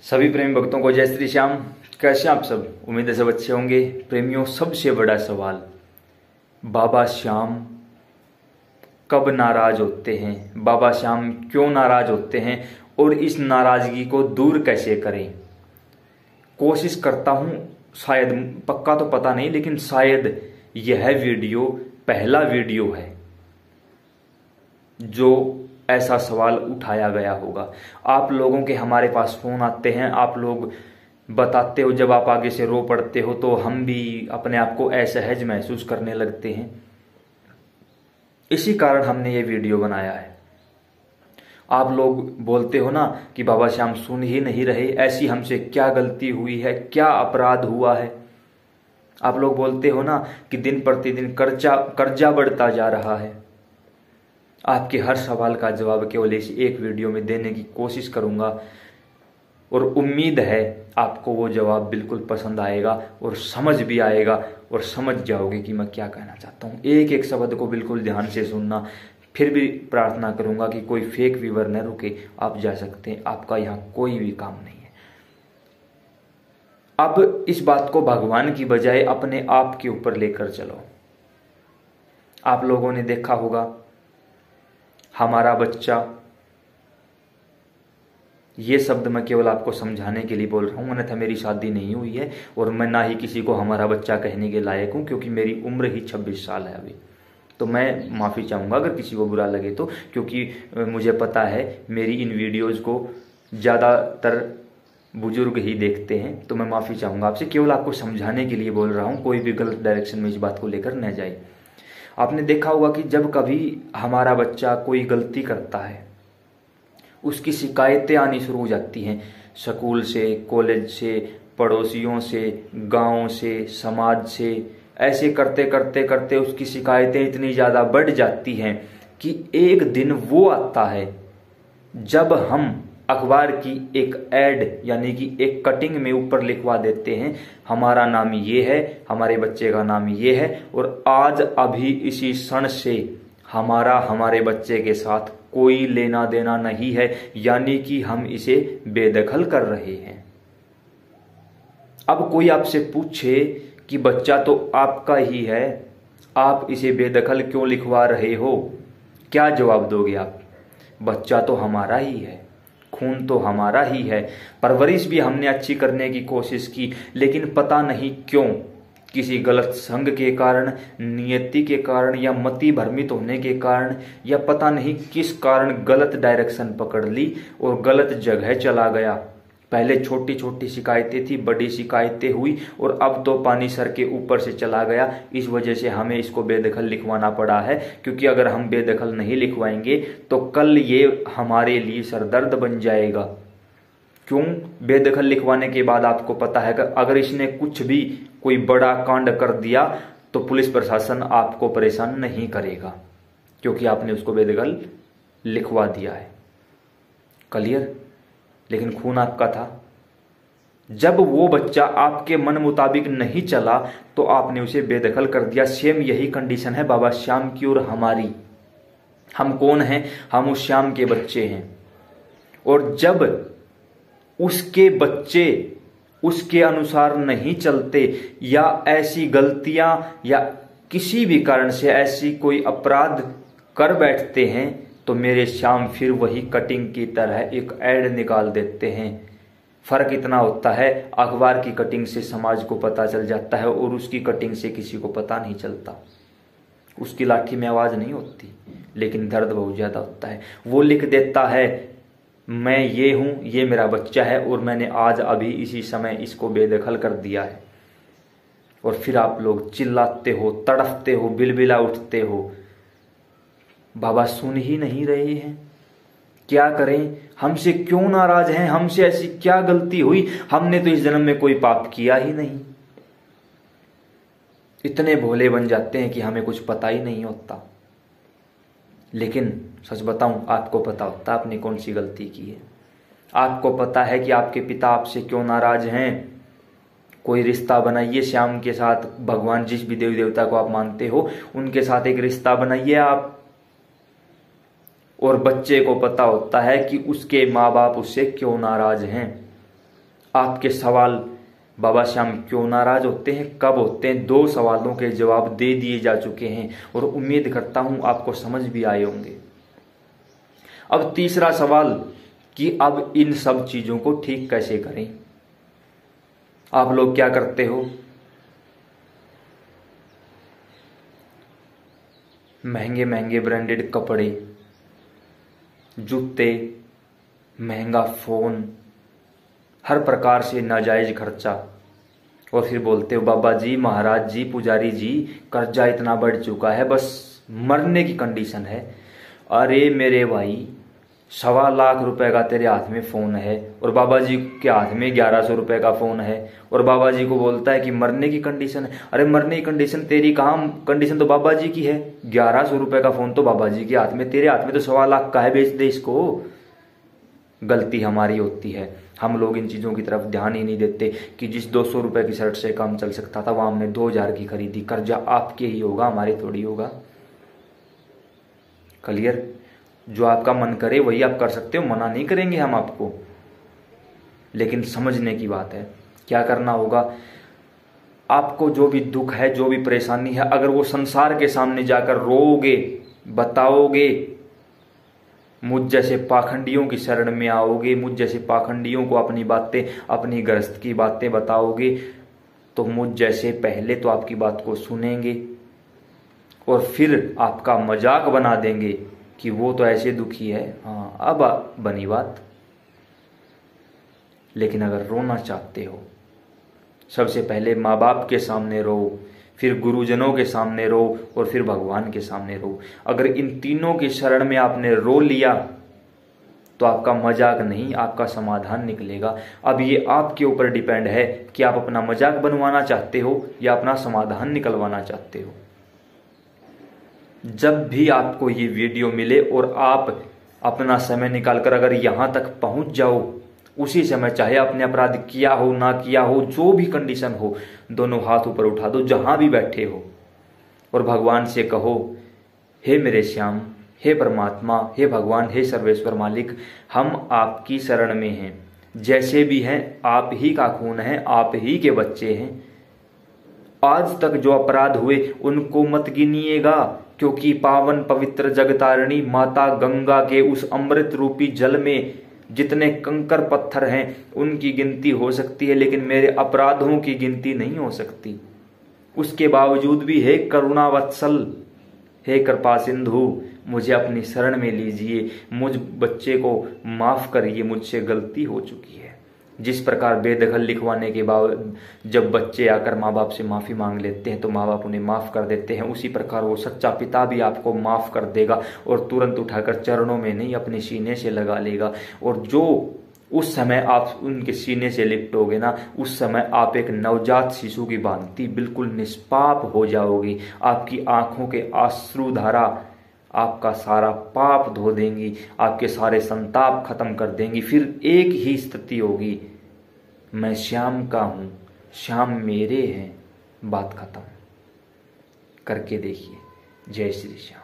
सभी प्रेमी भक्तों को जय श्री श्याम। कैसे आप सब? उम्मीद है सब अच्छे होंगे। प्रेमियों, सबसे बड़ा सवाल, बाबा श्याम कब नाराज होते हैं? बाबा श्याम क्यों नाराज होते हैं और इस नाराजगी को दूर कैसे करें? कोशिश करता हूं, शायद, पक्का तो पता नहीं, लेकिन शायद यह वीडियो पहला वीडियो है जो ऐसा सवाल उठाया गया होगा। आप लोगों के हमारे पास फोन आते हैं, आप लोग बताते हो, जब आप आगे से रो पड़ते हो तो हम भी अपने आप को असहज महसूस करने लगते हैं। इसी कारण हमने ये वीडियो बनाया है। आप लोग बोलते हो ना कि बाबा श्याम सुन ही नहीं रहे, ऐसी हमसे क्या गलती हुई है, क्या अपराध हुआ है। आप लोग बोलते हो ना कि दिन प्रतिदिन कर्जा बढ़ता जा रहा है। आपके हर सवाल का जवाब केवल इस एक वीडियो में देने की कोशिश करूंगा और उम्मीद है आपको वो जवाब बिल्कुल पसंद आएगा और समझ भी आएगा और समझ जाओगे कि मैं क्या कहना चाहता हूँ। एक एक शब्द को बिल्कुल ध्यान से सुनना। फिर भी प्रार्थना करूंगा कि कोई फेक व्यूअर न रुके, आप जा सकते हैं, आपका यहाँ कोई भी काम नहीं है। अब इस बात को भगवान की बजाय अपने आप के ऊपर लेकर चलो। आप लोगों ने देखा होगा, हमारा बच्चा, ये शब्द मैं केवल आपको समझाने के लिए बोल रहा हूं, अन्यथा मेरी शादी नहीं हुई है और मैं ना ही किसी को हमारा बच्चा कहने के लायक हूं, क्योंकि मेरी उम्र ही 26 साल है अभी। तो मैं माफ़ी चाहूँगा अगर किसी को बुरा लगे तो, क्योंकि मुझे पता है मेरी इन वीडियोज़ को ज़्यादातर बुजुर्ग ही देखते हैं। तो मैं माफ़ी चाहूँगा आपसे, केवल आपको समझाने के लिए बोल रहा हूँ, कोई भी गलत डायरेक्शन में इस बात को लेकर न जाए। आपने देखा होगा कि जब कभी हमारा बच्चा कोई गलती करता है, उसकी शिकायतें आनी शुरू हो जाती हैं, स्कूल से, कॉलेज से, पड़ोसियों से, गांव से, समाज से। ऐसे करते करते करते उसकी शिकायतें इतनी ज़्यादा बढ़ जाती हैं कि एक दिन वो आता है जब हम अखबार की एक ऐड यानी कि एक कटिंग में ऊपर लिखवा देते हैं, हमारा नाम ये है, हमारे बच्चे का नाम ये है और आज अभी इसी क्षण से हमारे बच्चे के साथ कोई लेना देना नहीं है, यानी कि हम इसे बेदखल कर रहे हैं। अब कोई आपसे पूछे कि बच्चा तो आपका ही है, आप इसे बेदखल क्यों लिखवा रहे हो? क्या जवाब दोगे आप? बच्चा तो हमारा ही है, खून तो हमारा ही है, परवरिश भी हमने अच्छी करने की कोशिश की, लेकिन पता नहीं क्यों किसी गलत संग के कारण, नियति के कारण या मति भ्रमित होने के कारण या पता नहीं किस कारण गलत डायरेक्शन पकड़ ली और गलत जगह चला गया। पहले छोटी छोटी शिकायतें थी, बड़ी शिकायतें हुई और अब तो पानी सर के ऊपर से चला गया। इस वजह से हमें इसको बेदखल लिखवाना पड़ा है, क्योंकि अगर हम बेदखल नहीं लिखवाएंगे तो कल ये हमारे लिए सरदर्द बन जाएगा। क्यों? बेदखल लिखवाने के बाद आपको पता है कि अगर इसने कुछ भी कोई बड़ा कांड कर दिया तो पुलिस प्रशासन आपको परेशान नहीं करेगा, क्योंकि आपने उसको बेदखल लिखवा दिया है। क्लियर? लेकिन खून आपका था। जब वो बच्चा आपके मन मुताबिक नहीं चला तो आपने उसे बेदखल कर दिया। सेम यही कंडीशन है बाबा श्याम की और हमारी। हम कौन हैं? हम उस श्याम के बच्चे हैं। और जब उसके बच्चे उसके अनुसार नहीं चलते या ऐसी गलतियां या किसी भी कारण से ऐसी कोई अपराध कर बैठते हैं तो मेरे श्याम फिर वही कटिंग की तरह एक ऐड निकाल देते हैं। फर्क इतना होता है, अखबार की कटिंग से समाज को पता चल जाता है और उसकी कटिंग से किसी को पता नहीं चलता। उसकी लाठी में आवाज नहीं होती, लेकिन दर्द बहुत ज्यादा होता है। वो लिख देता है, मैं ये हूं, ये मेरा बच्चा है और मैंने आज अभी इसी समय इसको बेदखल कर दिया है। और फिर आप लोग चिल्लाते हो, तड़फते हो, बिलबिला उठते हो, बाबा सुन ही नहीं रहे हैं। क्या करें? हमसे क्यों नाराज हैं? हमसे ऐसी क्या गलती हुई? हमने तो इस जन्म में कोई पाप किया ही नहीं। इतने भोले बन जाते हैं कि हमें कुछ पता ही नहीं होता। लेकिन सच बताऊं, आपको पता होता आपने कौन सी गलती की है। आपको पता है कि आपके पिता आपसे क्यों नाराज हैं। कोई रिश्ता बनाइए श्याम के साथ। भगवान जिस भी देवी देवता को आप मानते हो उनके साथ एक रिश्ता बनाइए आप। और बच्चे को पता होता है कि उसके माँ बाप उससे क्यों नाराज हैं। आपके सवाल बाबा श्याम क्यों नाराज होते हैं, कब होते हैं, 2 सवालों के जवाब दे दिए जा चुके हैं और उम्मीद करता हूं आपको समझ भी आए होंगे। अब तीसरा सवाल कि अब इन सब चीजों को ठीक कैसे करें। आप लोग क्या करते हो, महंगे महंगे ब्रांडेड कपड़े, जूते, महंगा फोन, हर प्रकार से नाजायज खर्चा, और फिर बोलते हो बाबा जी, महाराज जी, पुजारी जी, कर्जा इतना बढ़ चुका है, बस मरने की कंडीशन है। अरे मेरे भाई, 1.25 लाख रुपए का तेरे हाथ में फोन है और बाबा जी के हाथ में 1100 रुपए का फोन है, और बाबा जी को बोलता है कि मरने की कंडीशन है। अरे मरने की कंडीशन तेरी कहाँ, कंडीशन तो बाबा जी की है। 1100 रुपए का फोन तो बाबा जी के हाथ में, तेरे हाथ में तो 1.25 लाख का है, बेच दे इसको। गलती हमारी होती है, हम लोग इन चीज़ों की तरफ ध्यान ही नहीं देते कि जिस 200 रुपए की शर्ट से काम चल सकता था वहां हमने 2000 की खरीदी। कर्जा आपके ही होगा, हमारे थोड़ी होगा। क्लियर? जो आपका मन करे वही आप कर सकते हो, मना नहीं करेंगे हम आपको, लेकिन समझने की बात है। क्या करना होगा, आपको जो भी दुख है, जो भी परेशानी है, अगर वो संसार के सामने जाकर रोओगे, बताओगे, मुझ जैसे पाखंडियों की शरण में आओगे, मुझ जैसे पाखंडियों को अपनी बातें, अपनी गृहस्थ की बातें बताओगे, तो मुझ जैसे पहले तो आपकी बात को सुनेंगे और फिर आपका मजाक बना देंगे कि वो तो ऐसे दुखी है। हाँ, अब बनी बात। लेकिन अगर रोना चाहते हो, सबसे पहले माँ बाप के सामने रो, फिर गुरुजनों के सामने रो और फिर भगवान के सामने रो। अगर इन तीनों की शरण में आपने रो लिया तो आपका मजाक नहीं, आपका समाधान निकलेगा। अब ये आपके ऊपर डिपेंड है कि आप अपना मजाक बनवाना चाहते हो या अपना समाधान निकलवाना चाहते हो। जब भी आपको ये वीडियो मिले और आप अपना समय निकालकर अगर यहां तक पहुंच जाओ, उसी समय चाहे आपने अपराध किया हो ना किया हो, जो भी कंडीशन हो, दोनों हाथ ऊपर उठा दो जहां भी बैठे हो और भगवान से कहो, हे मेरे श्याम, हे परमात्मा, हे भगवान, हे सर्वेश्वर मालिक, हम आपकी शरण में हैं। जैसे भी हैं आप ही का खून है, आप ही के बच्चे हैं। आज तक जो अपराध हुए उनको मत गिनिएगा, क्योंकि पावन पवित्र जगतारिणी माता गंगा के उस अमृत रूपी जल में जितने कंकर पत्थर हैं उनकी गिनती हो सकती है, लेकिन मेरे अपराधों की गिनती नहीं हो सकती। उसके बावजूद भी हे करुणा वत्सल, हे कृपा सिंधु, मुझे अपनी शरण में लीजिए, मुझ बच्चे को माफ करिए, मुझसे गलती हो चुकी है। जिस प्रकार बेदखल लिखवाने के बाद जब बच्चे आकर माँ बाप से माफी मांग लेते हैं तो माँ बाप उन्हें माफ कर देते हैं, उसी प्रकार वो सच्चा पिता भी आपको माफ कर देगा और तुरंत उठाकर चरणों में नहीं अपने सीने से लगा लेगा। और जो उस समय आप उनके सीने से लिपटोगे ना, उस समय आप एक नवजात शिशु की भांति बिल्कुल निष्पाप हो जाओगी। आपकी आंखों के आश्रुधारा आपका सारा पाप धो देंगी, आपके सारे संताप खत्म कर देंगी। फिर एक ही स्थिति होगी, मैं श्याम का हूं, श्याम मेरे हैं, बात खत्म। करके देखिए। जय श्री श्याम।